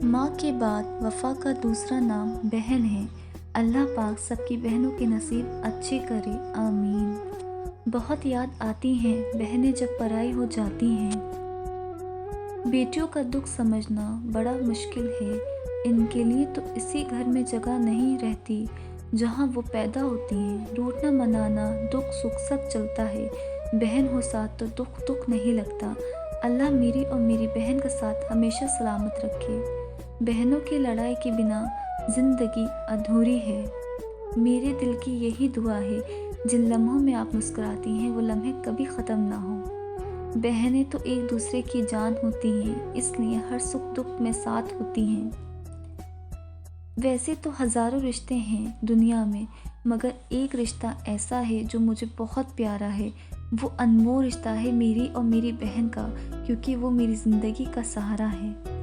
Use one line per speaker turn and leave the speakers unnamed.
माँ के बाद वफ़ा का दूसरा नाम बहन है। अल्लाह पाक सबकी बहनों के नसीब अच्छे करे, आमीन। बहुत याद आती हैं बहनें जब पराई हो जाती हैं। बेटियों का दुख समझना बड़ा मुश्किल है। इनके लिए तो इसी घर में जगह नहीं रहती जहाँ वो पैदा होती हैं। रूठना मनाना दुख सुख सब चलता है। बहन हो साथ तो दुख दुख नहीं लगता। अल्लाह मेरी और मेरी बहन का साथ हमेशा सलामत रखे। बहनों की लड़ाई के बिना ज़िंदगी अधूरी है। मेरे दिल की यही दुआ है, जिन लम्हों में आप मुस्कुराती हैं वो लम्हे कभी ख़त्म ना हो। बहनें तो एक दूसरे की जान होती हैं, इसलिए हर सुख दुख में साथ होती हैं। वैसे तो हज़ारों रिश्ते हैं दुनिया में, मगर एक रिश्ता ऐसा है जो मुझे बहुत प्यारा है। वो अनमोल रिश्ता है मेरी और मेरी बहन का, क्योंकि वो मेरी ज़िंदगी का सहारा है।